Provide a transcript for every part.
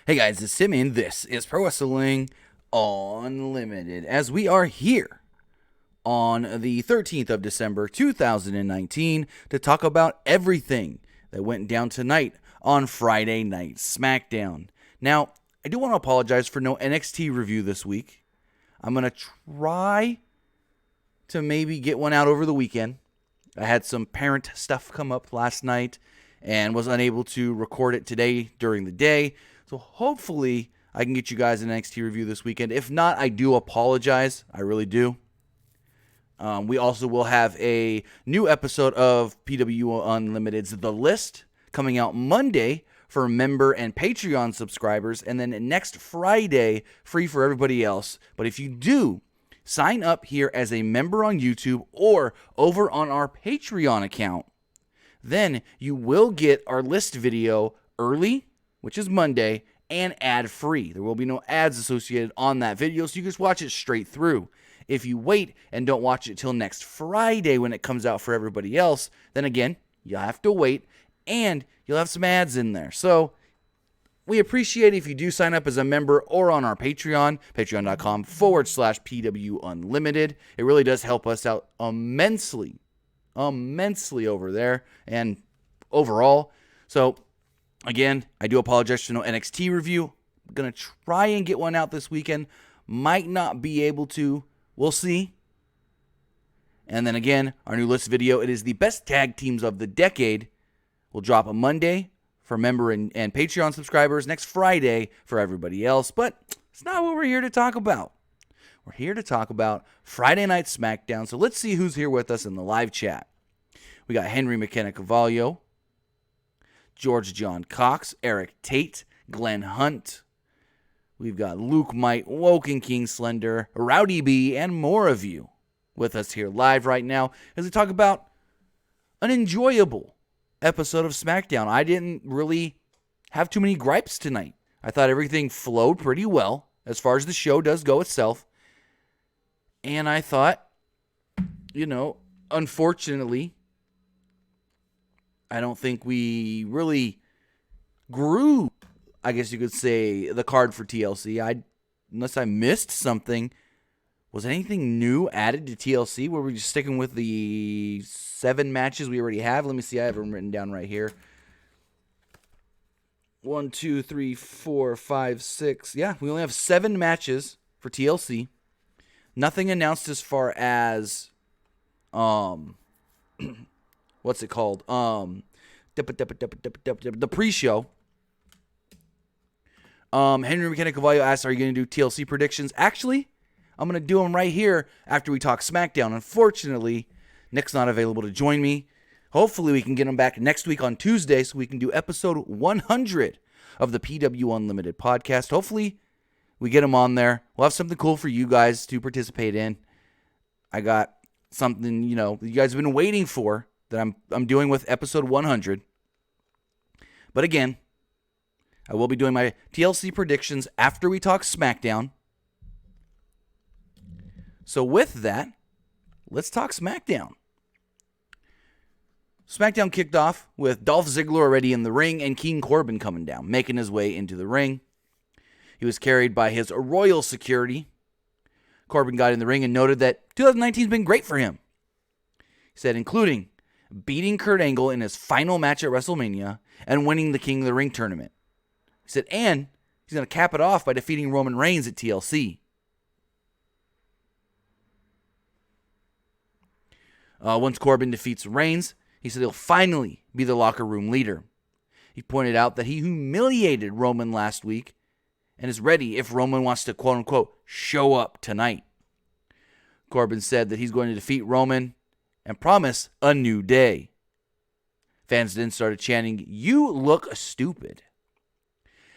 Hey guys, it's Timmy, and this is Pro Wrestling Unlimited. As we are here on the 13th of December, 2019, to talk about everything that went down tonight on Friday Night Smackdown. Now, I do want to apologize for no NXT review this week. I'm going to try to maybe get one out over the weekend. I had some parent stuff come up last night and was unable to record it today during the day. So hopefully I can get you guys an NXT review this weekend. If not, I do apologize. I really do. We also will have a new episode of PWUnlimited's The List coming out Monday for member and Patreon subscribers, and then next Friday, free for everybody else. But if you do sign up here as a member on YouTube or over on our Patreon account, then you will get our list video early, which is Monday, and ad-free. There will be no ads associated on that video, so you can just watch it straight through. If you wait and don't watch it till next Friday when it comes out for everybody else, then again, you'll have to wait, and you'll have some ads in there. So we appreciate it if you do sign up as a member or on our Patreon, patreon.com/PWUnlimited. It really does help us out immensely over there and overall. So again, I do apologize for no NXT review. I'm going to try and get one out this weekend. Might not be able to. We'll see. And then again, our new list video, it is the best tag teams of the decade. We'll drop a Monday for member and Patreon subscribers, next Friday for everybody else. But it's not what we're here to talk about. We're here to talk about Friday Night Smackdown. So let's see who's here with us in the live chat. We got Henry McKenna Cavallo, George John Cox, Eric Tate, Glenn Hunt. We've got Luke Might, Woken King Slender, Rowdy B, and more of you with us here live right now as we talk about an enjoyable episode of SmackDown. I didn't really have too many gripes tonight. I thought everything flowed pretty well as far as the show does go itself. And I thought, unfortunately, I don't think we really grew, I guess you could say, the card for TLC. Unless I missed something. Was anything new added to TLC? Were we just sticking with the 7 matches we already have? Let me see. I have them written down right here. 1, 2, 3, 4, 5, 6. Yeah, we only have 7 matches for TLC. Nothing announced as far as what's it called? The pre-show. Henry McKenna Cavallo asks, are you going to do TLC predictions? Actually, I'm going to do them right here after we talk SmackDown. Unfortunately, Nick's not available to join me. Hopefully, we can get him back next week on Tuesday so we can do episode 100 of the PW Unlimited podcast. Hopefully, we get him on there. We'll have something cool for you guys to participate in. I got something, you guys have been waiting for that I'm doing with episode 100. But again, I will be doing my TLC predictions after we talk SmackDown. So with that, let's talk SmackDown. SmackDown kicked off with Dolph Ziggler already in the ring and King Corbin coming down, making his way into the ring. He was carried by his royal security. Corbin got in the ring and noted that 2019 has been great for him. He said, including beating Kurt Angle in his final match at WrestleMania and winning the King of the Ring tournament. He said, and he's going to cap it off by defeating Roman Reigns at TLC. Once Corbin defeats Reigns, he said he'll finally be the locker room leader. He pointed out that he humiliated Roman last week and is ready if Roman wants to, quote-unquote, show up tonight. Corbin said that he's going to defeat Roman and promise a new day. Fans then started chanting, "You look stupid."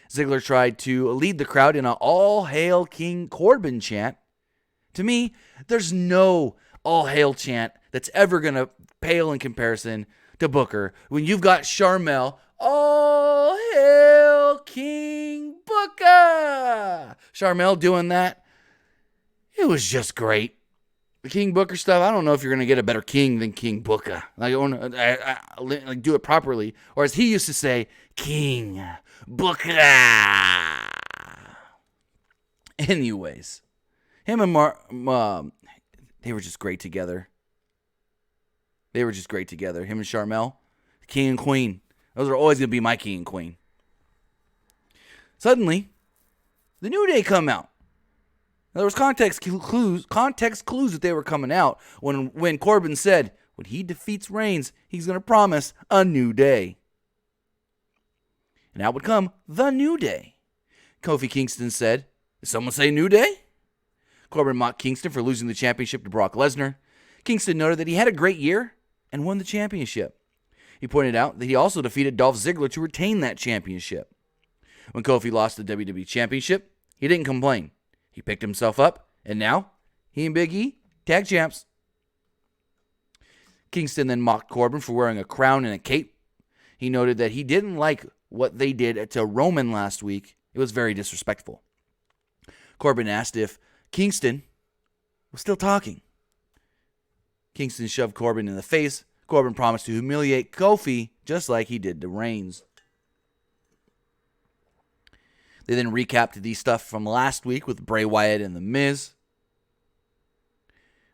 Ziggler tried to lead the crowd in an all hail King Corbin chant. To me, there's no all hail chant that's ever going to pale in comparison to Booker when you've got Sharmell, all hail King Booker. Sharmell doing that, it was just great. the King Booker stuff, I don't know if you're going to get a better king than King Booker. Like do it properly. Or as he used to say, King Booker. Anyways, him and they were just great together. Him and Sharmell, king and queen. Those are always going to be my king and queen. Suddenly, the New Day come out. There was context clues that they were coming out when Corbin said, when he defeats Reigns, he's going to promise a new day. And out would come the New Day. Kofi Kingston said, did someone say New Day? Corbin mocked Kingston for losing the championship to Brock Lesnar. Kingston noted that he had a great year and won the championship. He pointed out that he also defeated Dolph Ziggler to retain that championship. When Kofi lost the WWE Championship, he didn't complain. He picked himself up, and now he and Big E, tag champs. Kingston then mocked Corbin for wearing a crown and a cape. He noted that he didn't like what they did to Roman last week. It was very disrespectful. Corbin asked if Kingston was still talking. Kingston shoved Corbin in the face. Corbin promised to humiliate Kofi just like he did to Reigns. They then recapped the stuff from last week with Bray Wyatt and The Miz.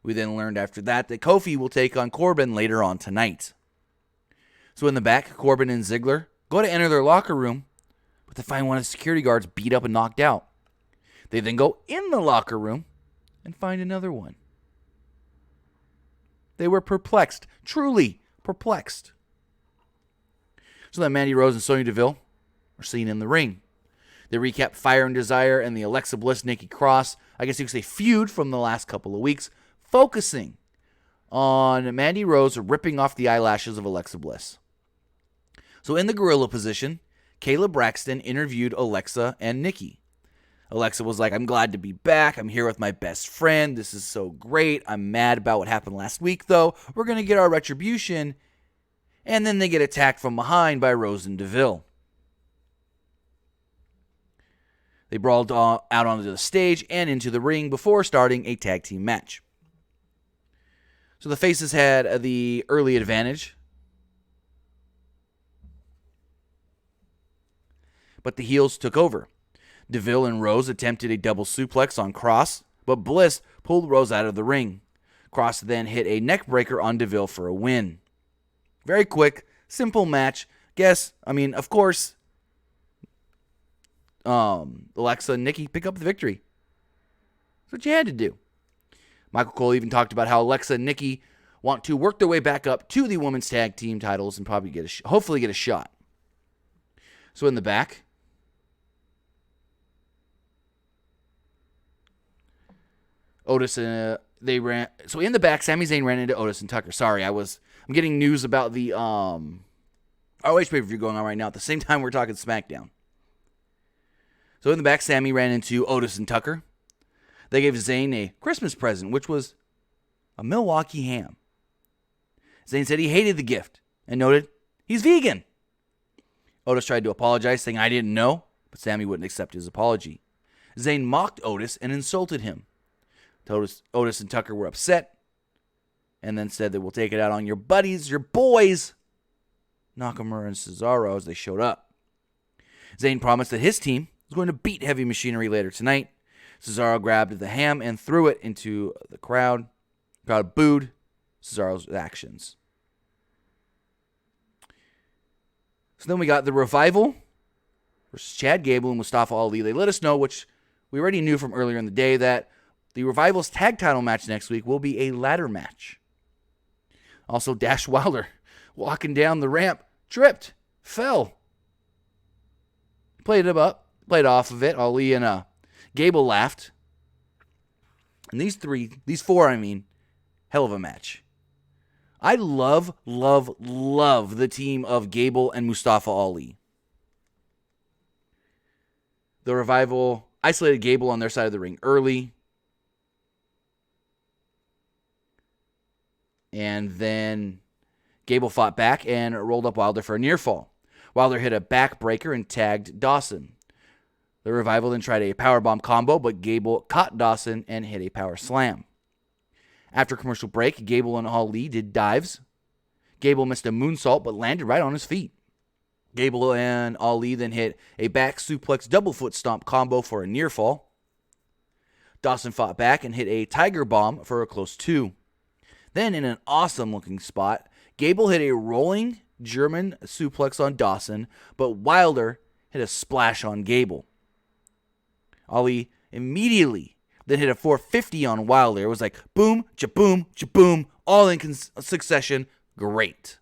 We then learned after that Kofi will take on Corbin later on tonight. So in the back, Corbin and Ziggler go to enter their locker room, but they find one of the security guards beat up and knocked out. They then go in the locker room and find another one. They were perplexed, truly perplexed. So then Mandy Rose and Sonya Deville are seen in the ring. They recap Fire and Desire and the Alexa Bliss Nikki Cross, I guess you could say feud from the last couple of weeks, focusing on Mandy Rose ripping off the eyelashes of Alexa Bliss. So in the gorilla position, Kayla Braxton interviewed Alexa and Nikki. Alexa was like, I'm glad to be back. I'm here with my best friend. This is so great. I'm mad about what happened last week, though. We're going to get our retribution. And then they get attacked from behind by Rose and Deville. They brawled out onto the stage and into the ring before starting a tag team match. So the faces had the early advantage, but the heels took over. Deville and Rose attempted a double suplex on Cross, but Bliss pulled Rose out of the ring. Cross then hit a neckbreaker on Deville for a win. Very quick, simple match. Of course, Alexa and Nikki pick up the victory. That's what you had to do. Michael Cole even talked about how Alexa and Nikki want to work their way back up to the women's tag team titles and probably hopefully get a shot. So in the back, Otis and they ran. So in the back, Sami Zayn ran into Otis and Tucker. Sorry, I'm getting news about the ROH pay-per-view going on right now at the same time we're talking SmackDown. So in the back, Sami ran into Otis and Tucker. They gave Zayn a Christmas present, which was a Milwaukee ham. Zayn said he hated the gift and noted he's vegan. Otis tried to apologize, saying I didn't know, but Sami wouldn't accept his apology. Zayn mocked Otis and insulted him. Otis and Tucker were upset and then said that we'll take it out on your buddies, your boys, Nakamura and Cesaro, as they showed up. Zayn promised that his team was going to beat Heavy Machinery later tonight. Cesaro grabbed the ham and threw it into the crowd. The crowd booed Cesaro's actions. So then we got the Revival versus Chad Gable and Mustafa Ali. They let us know, which we already knew from earlier in the day, that the Revival's tag title match next week will be a ladder match. Also, Dash Wilder, walking down the ramp, tripped, fell. Played off of it. Ali and Gable laughed. And these four, hell of a match. I love the team of Gable and Mustafa Ali. The Revival isolated Gable on their side of the ring early. And then Gable fought back and rolled up Wilder for a near fall. Wilder hit a backbreaker and tagged Dawson. The Revival then tried a powerbomb combo, but Gable caught Dawson and hit a power slam. After commercial break, Gable and Ali did dives. Gable missed a moonsault but landed right on his feet. Gable and Ali then hit a back suplex double foot stomp combo for a near fall. Dawson fought back and hit a tiger bomb for a close 2. Then, in an awesome looking spot, Gable hit a rolling German suplex on Dawson, but Wilder hit a splash on Gable. Ali immediately then hit a 450 on Wilder. It was like boom, cha-boom, cha-boom, all in succession. Great.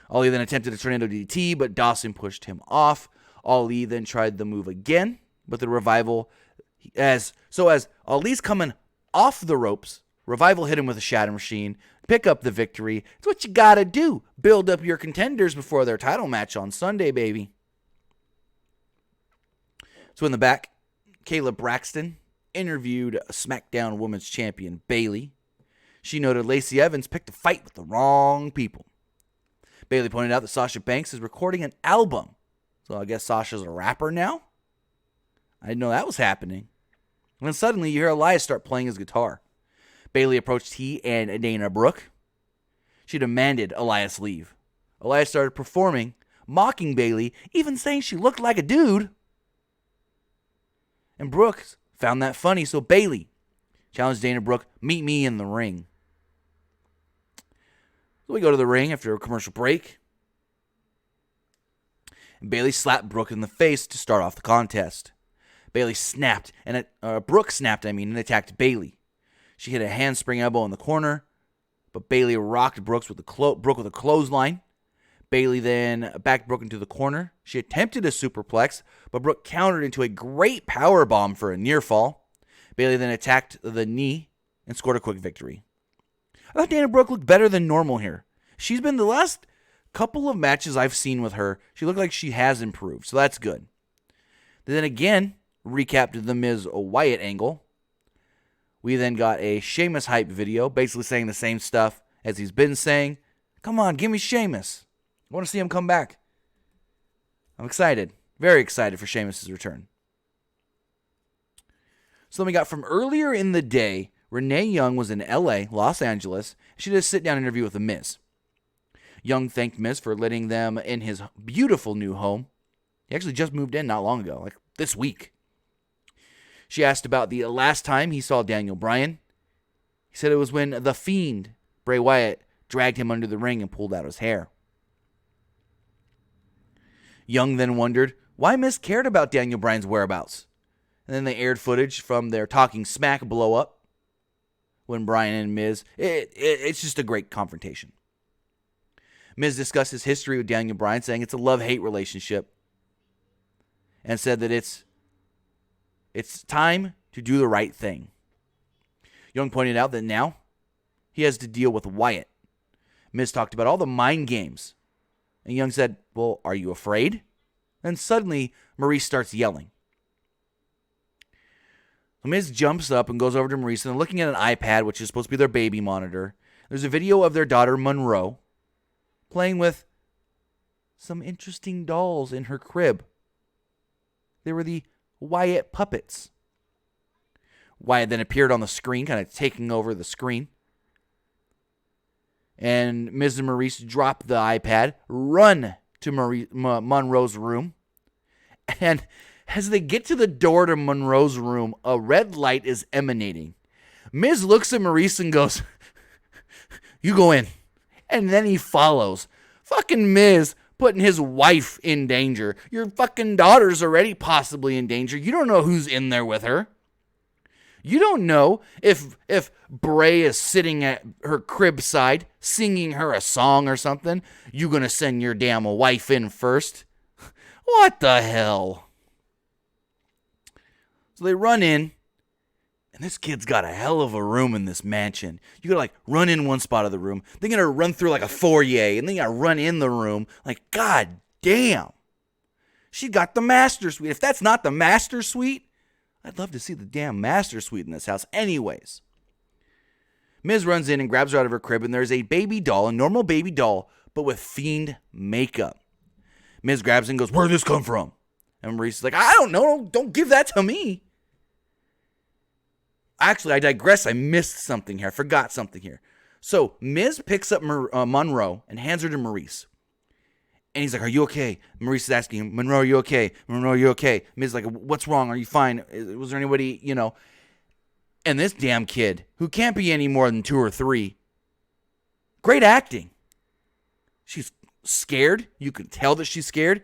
Ali then attempted a tornado DDT, but Dawson pushed him off. Ali then tried the move again, but the Revival, as Ali's coming off the ropes, Revival hit him with a Shatter Machine, pick up the victory. It's what you gotta do. Build up your contenders before their title match on Sunday, baby. So in the back, Kayla Braxton interviewed SmackDown Women's Champion Bayley. She noted Lacey Evans picked a fight with the wrong people. Bayley pointed out that Sasha Banks is recording an album. So I guess Sasha's a rapper now? I didn't know that was happening. And then suddenly you hear Elias start playing his guitar. Bayley approached he and Dana Brooke. She demanded Elias leave. Elias started performing, mocking Bayley, even saying she looked like a dude. And Brooke found that funny, so Bayley challenged Dana Brooke, meet me in the ring. So we go to the ring after a commercial break. And Bayley slapped Brooke in the face to start off the contest. Bayley snapped, and Brooke snapped, and attacked Bayley. She hit a handspring elbow in the corner, but Bayley rocked Brooke with a clothesline. Bayley then backed Brooke into the corner. She attempted a superplex, but Brooke countered into a great power bomb for a near fall. Bayley then attacked the knee and scored a quick victory. I thought Dana Brooke looked better than normal here. She's been the last couple of matches I've seen with her, she looked like she has improved, so that's good. Then again, recapped the Miz Wyatt angle. We then got a Sheamus hype video, basically saying the same stuff as he's been saying. Come on, give me Sheamus. I want to see him come back. I'm excited. Very excited for Sheamus' return. So then we got from earlier in the day, Renee Young was in LA, Los Angeles. She did a sit-down interview with The Miz. Young thanked Miz for letting them in his beautiful new home. He actually just moved in not long ago, like this week. She asked about the last time he saw Daniel Bryan. He said it was when The Fiend, Bray Wyatt, dragged him under the ring and pulled out his hair. Young then wondered why Miz cared about Daniel Bryan's whereabouts. And then they aired footage from their Talking Smack blow-up when Bryan and Miz, it's just a great confrontation. Miz discussed his history with Daniel Bryan, saying it's a love-hate relationship, and said that it's time to do the right thing. Young pointed out that now he has to deal with Wyatt. Miz talked about all the mind games. And Young said, well, are you afraid? And suddenly, Maurice starts yelling. Miz jumps up and goes over to Maurice, and they're looking at an iPad, which is supposed to be their baby monitor. There's a video of their daughter, Monroe, playing with some interesting dolls in her crib. They were the Wyatt puppets. Wyatt then appeared on the screen, kind of taking over the screen. And Miz and Maurice drop the iPad, run to Monroe's room. And as they get to the door to Monroe's room, a red light is emanating. Miz looks at Maurice and goes, you go in. And then he follows. Fucking Miz putting his wife in danger. Your fucking daughter's already possibly in danger. You don't know who's in there with her. You don't know if Bray is sitting at her crib side singing her a song or something. You gonna send your damn wife in first? What the hell? So they run in, and this kid's got a hell of a room in this mansion. You gotta run in one spot of the room. Then you gotta run through a foyer, and then you gotta run in the room. God damn. She got the master suite. If that's not the master suite, I'd love to see the damn master suite in this house. Anyways, Miz runs in and grabs her out of her crib, and there's a baby doll, a normal baby doll, but with Fiend makeup. Miz grabs it and goes, where'd this come from? And Maurice is like, I don't know. Don't give that to me. Actually, I digress. I missed something here. I forgot something here. So Miz picks up Monroe and hands her to Maurice. And he's like, are you okay? Maurice is asking him, Monroe, are you okay? Monroe, are you okay? Miz is like, what's wrong? Are you fine? Was there anybody, And this damn kid, who can't be any more than 2 or 3, great acting. She's scared. You can tell that she's scared.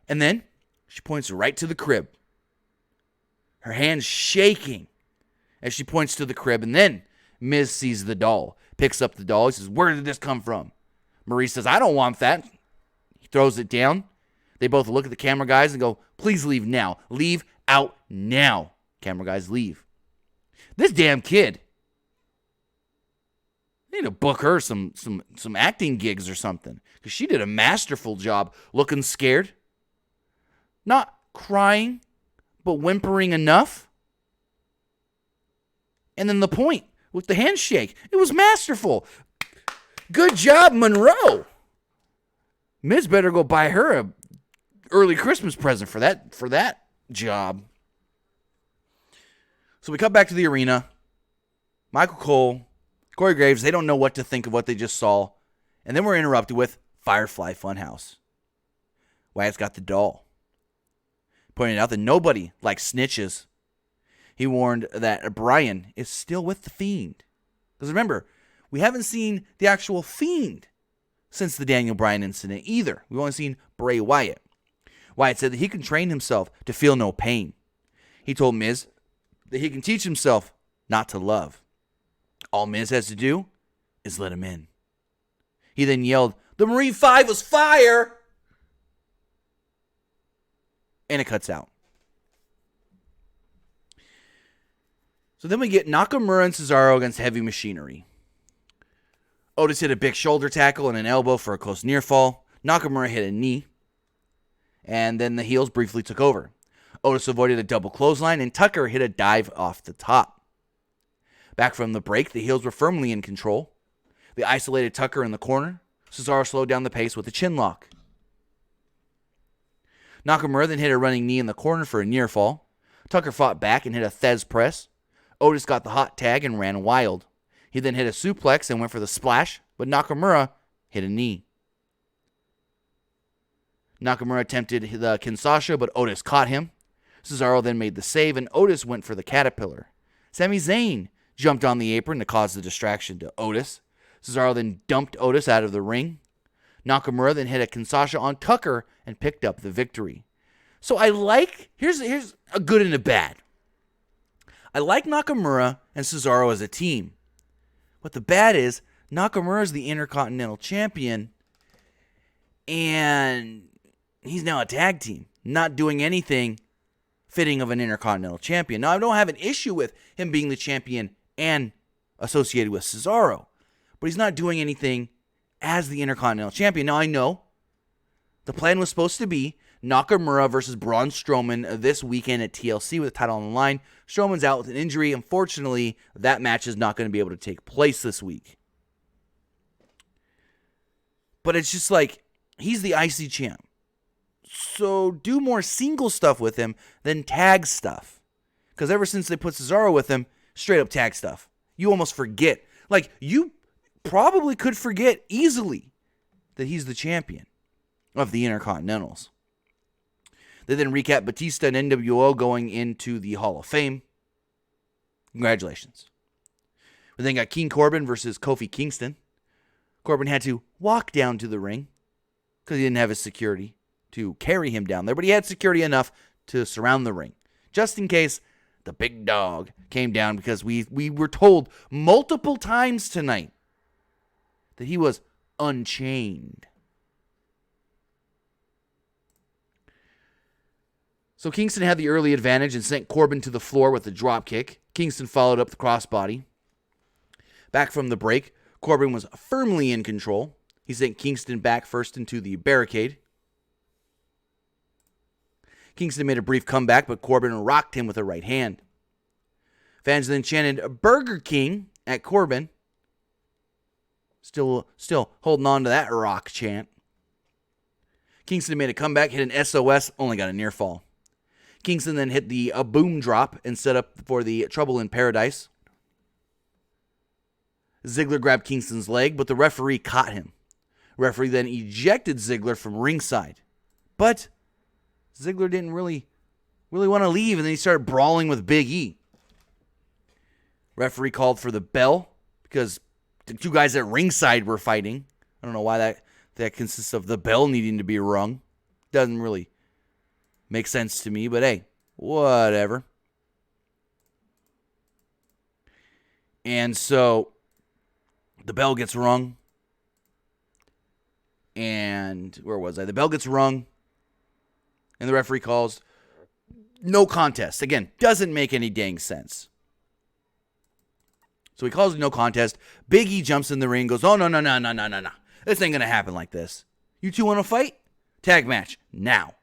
And then she points right to the crib. Her hand's shaking as she points to the crib. And then Miz sees the doll, picks up the doll. He says, where did this come from? Maurice says, I don't want that. He throws it down. They both look at the camera guys and go, please leave now. Leave out now. Camera guys leave. This damn kid. They need to book her some acting gigs or something. Because she did a masterful job looking scared. Not crying, but whimpering enough. And then the point with the handshake. It was masterful. Good job, Monroe. Miz better go buy her a early Christmas present for that job. So we cut back to the arena. Michael Cole, Corey Graves, they don't know what to think of what they just saw. And then we're interrupted with Firefly Funhouse. Wyatt's got the doll, pointing out that nobody likes snitches. He warned that Brian is still with the Fiend. Because remember, we haven't seen the actual Fiend since the Daniel Bryan incident either. We've only seen Bray Wyatt. Wyatt said that he can train himself to feel no pain. He told Miz that he can teach himself not to love. All Miz has to do is let him in. He then yelled, the Marine 5 was fire! And it cuts out. So then we get Nakamura and Cesaro against Heavy Machinery. Otis hit a big shoulder tackle and an elbow for a close near fall. Nakamura hit a knee. And then the heels briefly took over. Otis avoided a double clothesline and Tucker hit a dive off the top. Back from the break, the heels were firmly in control. They isolated Tucker in the corner. Cesaro slowed down the pace with a chin lock. Nakamura then hit a running knee in the corner for a near fall. Tucker fought back and hit a Thez press. Otis got the hot tag and ran wild. He then hit a suplex and went for the splash, but Nakamura hit a knee. Nakamura attempted the Kinshasa, but Otis caught him. Cesaro then made the save, and Otis went for the Caterpillar. Sami Zayn jumped on the apron to cause the distraction to Otis. Cesaro then dumped Otis out of the ring. Nakamura then hit a Kinshasa on Tucker and picked up the victory. So here's a good and a bad. I like Nakamura and Cesaro as a team. But the bad is, Nakamura is the Intercontinental Champion, and he's now a tag team, not doing anything fitting of an Intercontinental Champion. Now, I don't have an issue with him being the champion and associated with Cesaro, but he's not doing anything as the Intercontinental Champion. Now, I know the plan was supposed to be Nakamura versus Braun Strowman this weekend at TLC with the title on the line. Strowman's out with an injury. Unfortunately, that match is not going to be able to take place this week. But it's just like, he's the IC champ. So do more single stuff with him than tag stuff. Because ever since they put Cesaro with him, straight up tag stuff. You almost forget. Like, you probably could forget easily that he's the champion of the Intercontinentals. They then recap Batista and NWO going into the Hall of Fame. Congratulations. We then got King Corbin versus Kofi Kingston. Corbin had to walk down to the ring because he didn't have his security to carry him down there, but he had security enough to surround the ring, just in case the big dog came down, because we were told multiple times tonight that he was unchained. So Kingston had the early advantage and sent Corbin to the floor with a dropkick. Kingston followed up the crossbody. Back from the break, Corbin was firmly in control. He sent Kingston back first into the barricade. Kingston made a brief comeback, but Corbin rocked him with a right hand. Fans then chanted Burger King at Corbin. Still holding on to that rock chant. Kingston made a comeback, hit an SOS, only got a near fall. Kingston then hit the boom drop and set up for the Trouble in Paradise. Ziggler grabbed Kingston's leg, but the referee caught him. Referee then ejected Ziggler from ringside. But Ziggler didn't really want to leave, and then he started brawling with Big E. Referee called for the bell because the two guys at ringside were fighting. I don't know why that consists of the bell needing to be rung. Doesn't really make sense to me, but hey, whatever. And so the bell gets rung. And where was I? The bell gets rung. And the referee calls no contest. Again, doesn't make any dang sense. So he calls it no contest. Big E jumps in the ring, goes, oh, no. This ain't going to happen like this. You two want to fight? Tag match, now.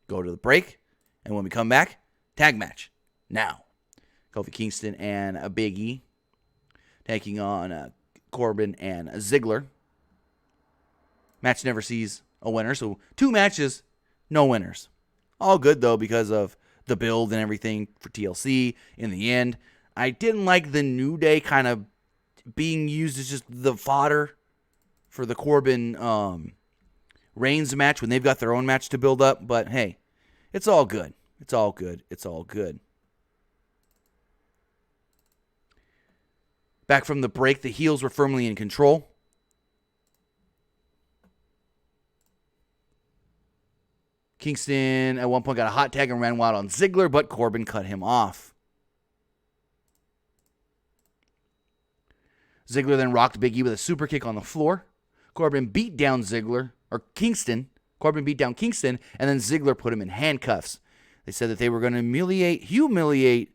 Go to the break, and when we come back, tag match, now. Kofi Kingston and Big E taking on Corbin and Ziggler. Match never sees a winner, so 2 matches, no winners. All good, though, because of the build and everything for TLC. In the end, I didn't like the New Day kind of being used as just the fodder for the Corbin Reigns match when they've got their own match to build up. But hey, it's all good. It's all good. It's all good. Back from the break, the heels were firmly in control. Kingston at one point got a hot tag and ran wild on Ziggler, but Corbin cut him off. Ziggler then rocked Big E with a super kick on the floor. Corbin beat down Kingston. Corbin beat down Kingston, and then Ziggler put him in handcuffs. They said that they were going to humiliate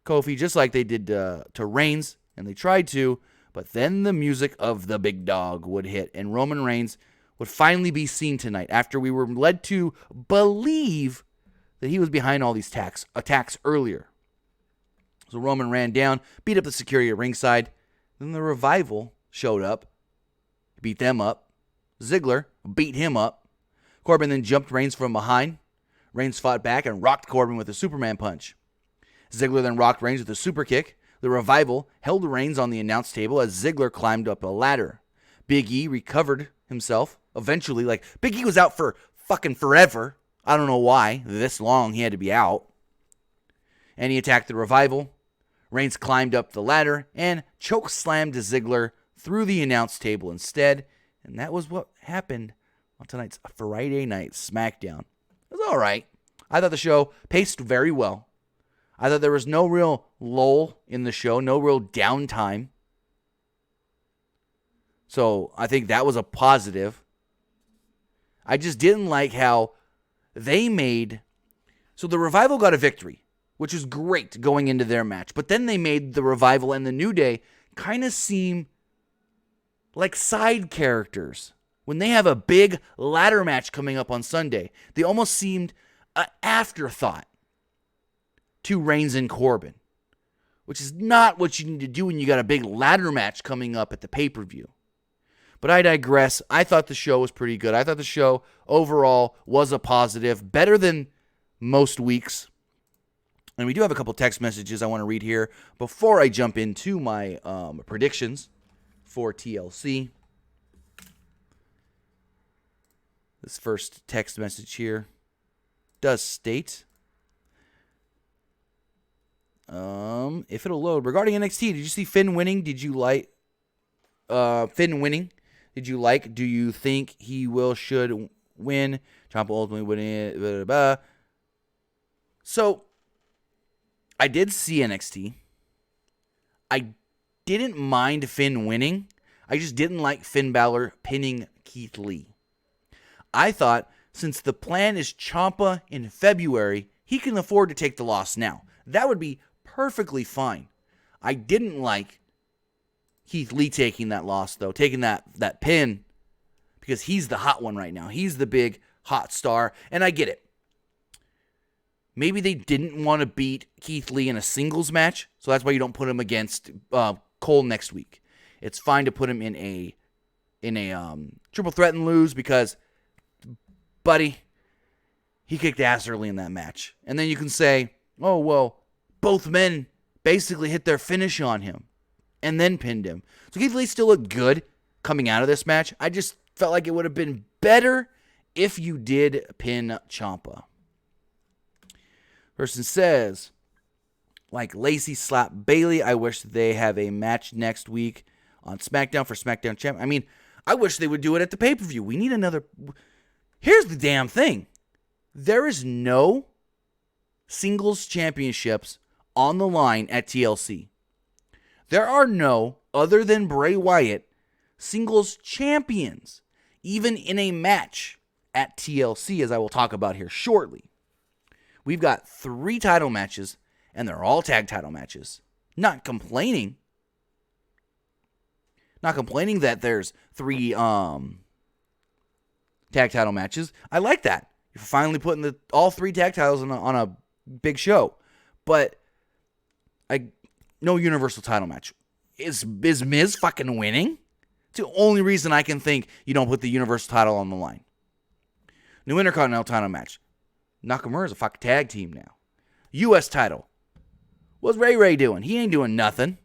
Kofi just like they did to Reigns, and they tried to, but then the music of the big dog would hit, and Roman Reigns would finally be seen tonight after we were led to believe that he was behind all these attacks earlier. So Roman ran down, beat up the security at ringside. Then the Revival showed up, beat them up. Ziggler beat him up. Corbin then jumped Reigns from behind. Reigns fought back and rocked Corbin with a Superman punch. Ziggler then rocked Reigns with a super kick. The Revival held Reigns on the announce table as Ziggler climbed up a ladder. Big E recovered himself eventually. Like, Big E was out for fucking forever. I don't know why this long he had to be out. And he attacked the Revival. Reigns climbed up the ladder and choke slammed Ziggler through the announce table instead. And that was what happened on tonight's Friday Night Smackdown. It was all right. I thought the show paced very well. I thought there was no real lull in the show, no real downtime. So I think that was a positive. I just didn't like how they made... So the Revival got a victory, which is great going into their match. But then they made the Revival and the New Day kind of seem like side characters. When they have a big ladder match coming up on Sunday, they almost seemed an afterthought to Reigns and Corbin, which is not what you need to do when you got a big ladder match coming up at the pay-per-view. But I digress. I thought the show was pretty good. I thought the show overall was a positive, better than most weeks. And we do have a couple text messages I want to read here before I jump into my predictions for TLC. This first text message here does state, if it'll load, regarding NXT, did you see Finn winning? Did you like Finn winning? Did you like? Do you think he should win? Ciampa ultimately winning. Blah, blah, blah. So, I did see NXT. I didn't mind Finn winning. I just didn't like Finn Balor pinning Keith Lee. I thought since the plan is Ciampa in February, he can afford to take the loss now. That would be perfectly fine. I didn't like Keith Lee taking that loss, though, taking that pin, because he's the hot one right now. He's the big hot star, and I get it. Maybe they didn't want to beat Keith Lee in a singles match, so that's why you don't put him against Cole next week. It's fine to put him in a triple threat and lose because, buddy, he kicked ass early in that match. And then you can say, oh, well, both men basically hit their finish on him and then pinned him. So Keith Lee still looked good coming out of this match. I just felt like it would have been better if you did pin Ciampa. Person says, like Lacey slapped Bayley, I wish they have a match next week on SmackDown for SmackDown Champ. I mean, I wish they would do it at the pay-per-view. We need another... Here's the damn thing. There is no singles championships on the line at TLC. There are no, other than Bray Wyatt, singles champions, even in a match at TLC, as I will talk about here shortly. We've got 3 title matches, and they're all tag title matches. Not complaining. Not complaining that there's 3 tag title matches. I like that. You're finally putting all 3 tag titles on a big show. But no Universal title match. Is Miz fucking winning? It's the only reason I can think you don't put the Universal title on the line. New Intercontinental title match. Nakamura's a fucking tag team now. U.S. title. What's Ray doing? He ain't doing nothing.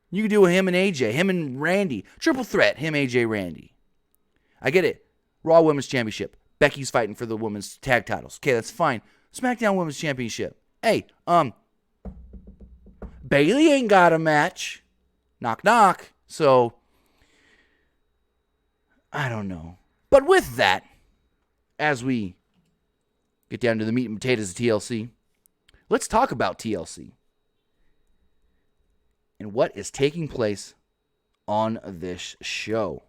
You can do him and AJ, him and Randy. Triple threat, him, AJ, Randy. I get it. Raw Women's Championship. Becky's fighting for the women's tag titles. Okay, that's fine. SmackDown Women's Championship. Hey, Bayley ain't got a match. Knock, knock. So, I don't know. But with that, as we get down to the meat and potatoes of TLC, let's talk about TLC and what is taking place on this show.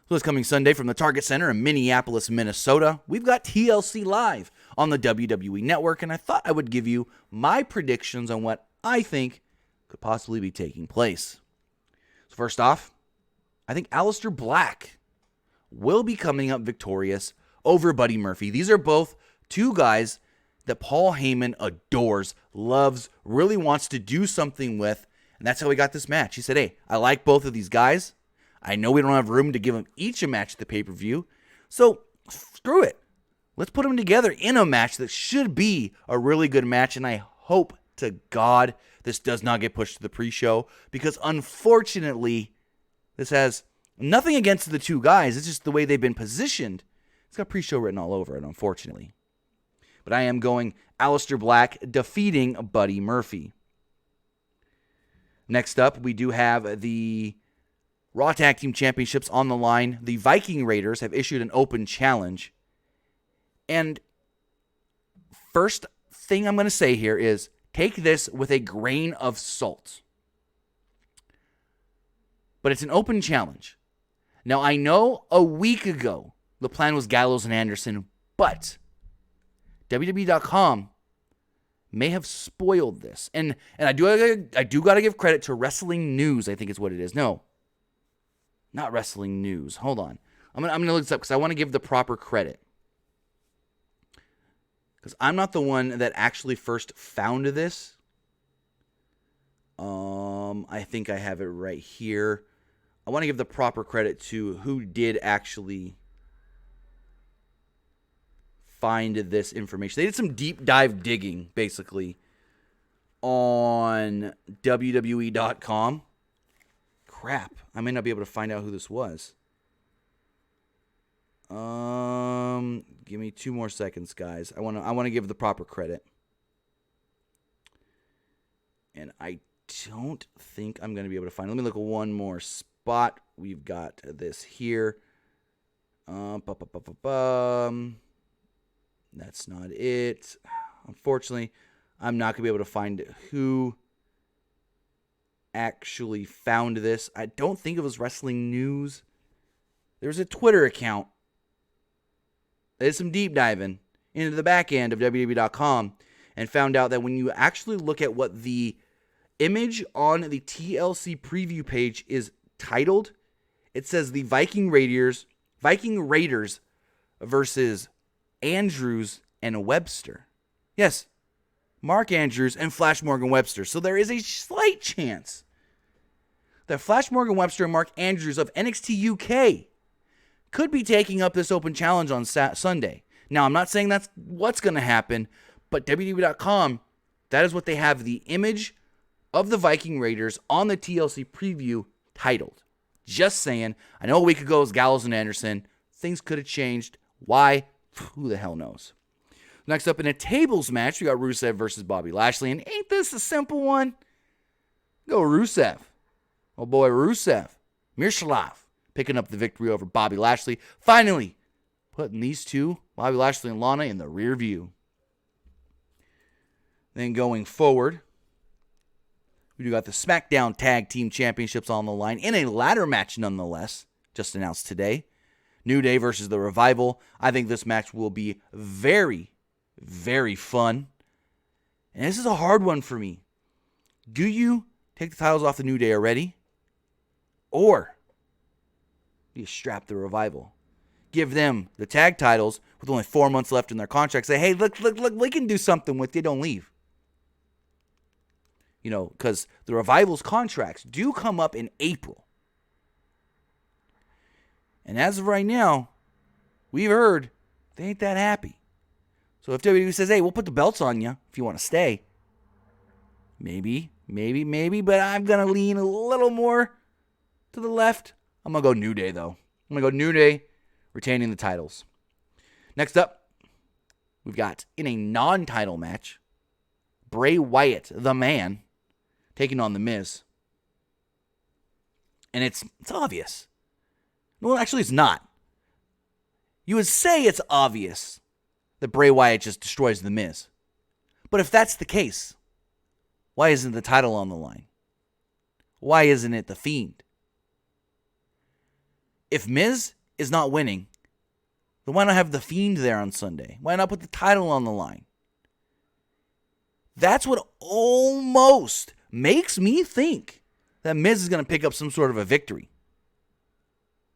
So this coming Sunday from the Target Center in Minneapolis, Minnesota, we've got TLC Live on the WWE Network, and I thought I would give you my predictions on what I think could possibly be taking place. So first off, I think Aleister Black will be coming up victorious over Buddy Murphy. These are both 2 guys that Paul Heyman adores, loves, really wants to do something with, and that's how he got this match. He said, hey, I like both of these guys. I know we don't have room to give them each a match at the pay-per-view, so screw it. Let's put them together in a match that should be a really good match, and I hope to God this does not get pushed to the pre-show, because unfortunately, this has nothing against the 2 guys. It's just the way they've been positioned. It's got pre-show written all over it, unfortunately. But I am going Aleister Black defeating Buddy Murphy. Next up, we do have the Raw Tag Team Championships on the line. The Viking Raiders have issued an open challenge. And first thing I'm going to say here is take this with a grain of salt. But it's an open challenge. Now, I know a week ago the plan was Gallows and Anderson, but WWE.com may have spoiled this. And I do got to give credit to Wrestling News, I think is what it is. No, not Wrestling News. Hold on. I'm gonna look this up because I want to give the proper credit. Because I'm not the one that actually first found this. I think I have it right here. I want to give the proper credit to who did actually find this information. They did some deep dive digging, basically, on WWE.com. Crap. I may not be able to find out who this was. Give me 2 more seconds, guys. I want to give the proper credit. And I don't think I'm going to be able to find it. Let me look at one more spot. We've got this here. That's not it. Unfortunately, I'm not going to be able to find who actually found this. I don't think it was Wrestling News. There's a Twitter account. They did some deep diving into the back end of WWE.com and found out that when you actually look at what the image on the TLC preview page is titled, it says the Viking Raiders versus Andrews and Webster. Yes, Mark Andrews and Flash Morgan Webster. So there is a slight chance that Flash Morgan Webster and Mark Andrews of NXT UK could be taking up this open challenge on Sunday. Now, I'm not saying that's what's going to happen, but WWE.com, that is what they have the image of the Viking Raiders on the TLC preview titled. Just saying. I know a week ago it was Gallows and Anderson. Things could have changed. Why? Who the hell knows? Next up in a tables match, we got Rusev versus Bobby Lashley. And ain't this a simple one? Go Rusev. Oh boy, Rusev. Miroslav picking up the victory over Bobby Lashley. Finally, putting these two, Bobby Lashley and Lana, in the rear view. Then going forward, we do got the SmackDown Tag Team Championships on the line in a ladder match nonetheless, just announced today. New Day versus The Revival. I think this match will be very, very fun. And this is a hard one for me. Do you take the titles off the New Day already? Or do you strap The Revival? Give them the tag titles with only 4 months left in their contract. Say, hey, look, we can do something with you. Don't leave. You know, because the Revival's contracts do come up in April. And as of right now, we've heard they ain't that happy. So if WWE says, hey, we'll put the belts on you if you want to stay. Maybe, but I'm going to lean a little more to the left. I'm going to go New Day, though. I'm going to go New Day, retaining the titles. Next up, we've got, in a non-title match, Bray Wyatt, the man, taking on The Miz. And it's obvious. Well, actually, it's not. You would say it's obvious that Bray Wyatt just destroys The Miz. But if that's the case, why isn't the title on the line? Why isn't it The Fiend? If Miz is not winning, then why not have The Fiend there on Sunday? Why not put the title on the line? That's what almost makes me think that Miz is going to pick up some sort of a victory.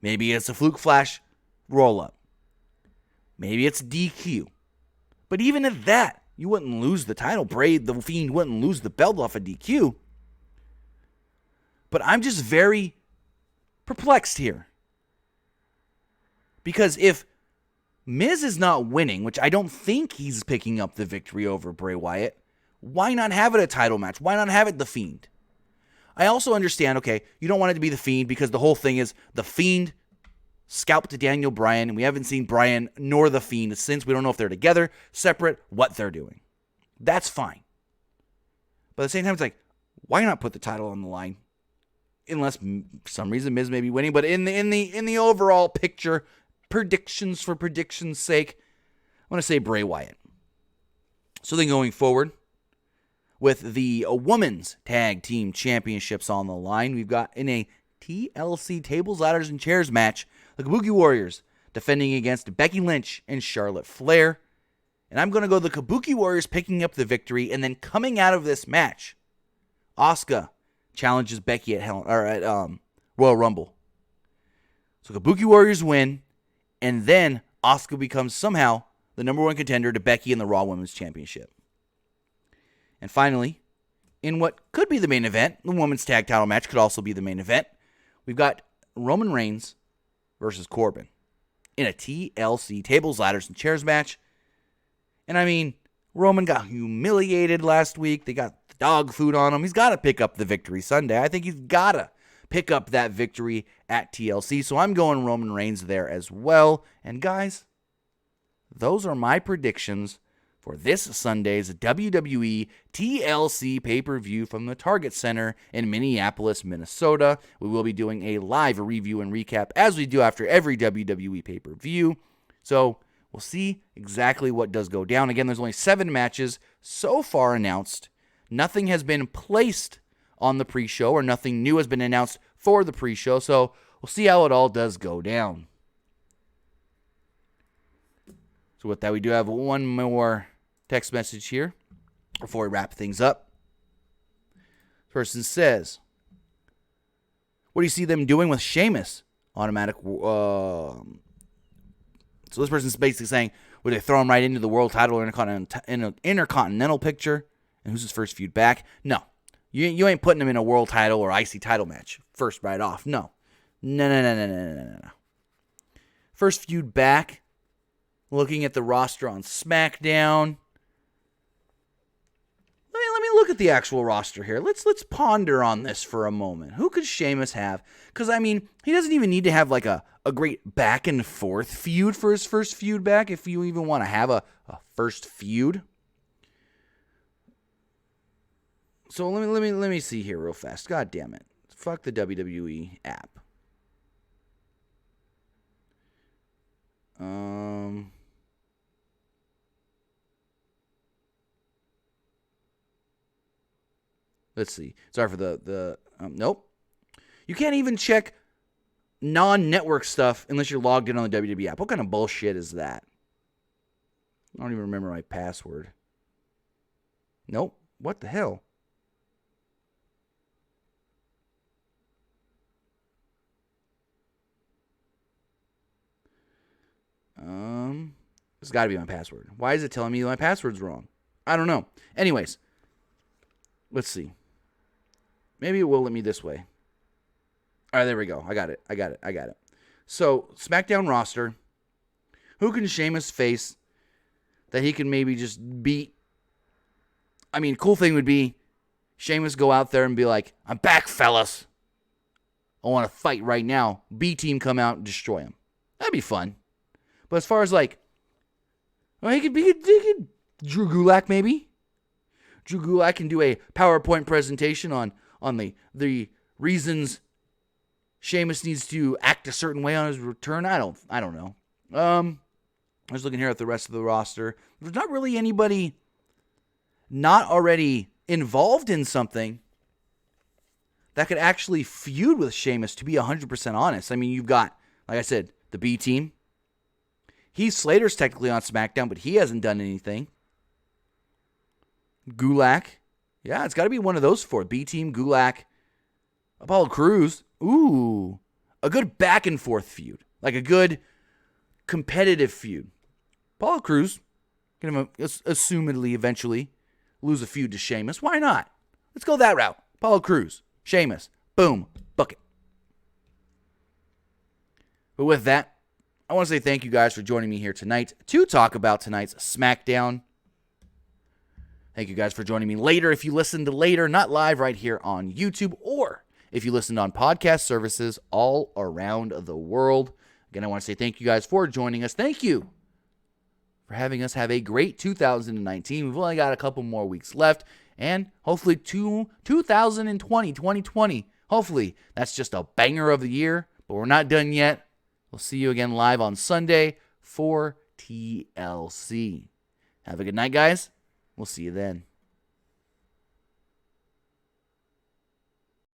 Maybe it's a fluke flash roll-up. Maybe it's DQ. But even at that, you wouldn't lose the title. Bray, the Fiend, wouldn't lose the belt off of DQ. But I'm just very perplexed here. Because if Miz is not winning, which I don't think he's picking up the victory over Bray Wyatt, why not have it a title match? Why not have it The Fiend? I also understand, okay, you don't want it to be The Fiend because the whole thing is The Fiend scalped Daniel Bryan, and we haven't seen Bryan nor The Fiend since. We don't know if they're together, separate, what they're doing. That's fine. But at the same time, it's like, why not put the title on the line? Unless for some reason Miz may be winning, but in the overall picture, predictions for prediction's sake, I'm going to say Bray Wyatt. So then going forward, with the Women's Tag Team Championships on the line, we've got in a TLC Tables, Ladders, and Chairs match, the Kabuki Warriors defending against Becky Lynch and Charlotte Flair. And I'm going to go the Kabuki Warriors picking up the victory, and then coming out of this match, Asuka challenges Becky at Royal Rumble. So Kabuki Warriors win, and then Asuka becomes somehow the number one contender to Becky in the Raw Women's Championship. And finally, in what could be the main event, the women's tag title match could also be the main event, we've got Roman Reigns versus Corbin in a TLC Tables, Ladders, and Chairs match. And I mean, Roman got humiliated last week. They got dog food on him. He's got to pick up the victory Sunday. I think he's got to pick up that victory at TLC. So I'm going Roman Reigns there as well. And guys, those are my predictions for this Sunday's WWE TLC pay-per-view from the Target Center in Minneapolis, Minnesota. We will be doing a live review and recap as we do after every WWE pay-per-view. So we'll see exactly what does go down. Again, there's only 7 matches so far announced. Nothing has been placed on the pre-show, or nothing new has been announced for the pre-show. So we'll see how it all does go down. So with that, we do have one more text message here before we wrap things up. This person says, what do you see them doing with Sheamus? Automatic. So this person's basically saying, would they throw him right into the world title or intercontinental picture? And who's his first feud back? No. You ain't putting him in a world title or IC title match first right off. No. No. First feud back Looking at the roster on SmackDown. Let me look at the actual roster here. Let's ponder on this for a moment. Who could Sheamus have? Because, I mean, he doesn't even need to have like a great back and forth feud for his first feud back, if you even want to have a first feud. So let me see here real fast. God damn it. Fuck the WWE app. Let's see. Sorry for the nope. You can't even check non-network stuff unless you're logged in on the WWE app. What kind of bullshit is that? I don't even remember my password. Nope. What the hell? It's got to be my password. Why is it telling me my password's wrong? I don't know. Anyways, let's see. Maybe it will let me this way. All right, there we go. I got it. So, SmackDown roster. Who can Sheamus face that he can maybe just beat? I mean, cool thing would be Sheamus go out there and be like, I'm back, fellas. I want to fight right now. B-Team come out and destroy him. That'd be fun. But as far as like, well, he could Drew Gulak maybe. Drew Gulak can do a PowerPoint presentation on the reasons Sheamus needs to act a certain way on his return. I don't know. I was looking here at the rest of the roster. There's not really anybody not already involved in something that could actually feud with Sheamus, to be 100% honest. I mean, you've got, like I said, the B team. Heath Slater's technically on SmackDown, but he hasn't done anything. Gulak. Yeah, it's got to be one of those four. B team, Gulak, Apollo Crews. Ooh. A good back and forth feud. Like a good competitive feud. Apollo Crews going to assumedly eventually lose a feud to Sheamus. Why not? Let's go that route. Apollo Crews, Sheamus, boom, bucket. But with that, I want to say thank you guys for joining me here tonight to talk about tonight's SmackDown. Thank you guys for joining me later. If you listened later, not live right here on YouTube, or if you listened on podcast services all around the world. Again, I want to say thank you guys for joining us. Thank you for having us have a great 2019. We've only got a couple more weeks left, and hopefully 2020. Hopefully that's just a banger of the year, but we're not done yet. We'll see you again live on Sunday for TLC. Have a good night, guys. We'll see you then.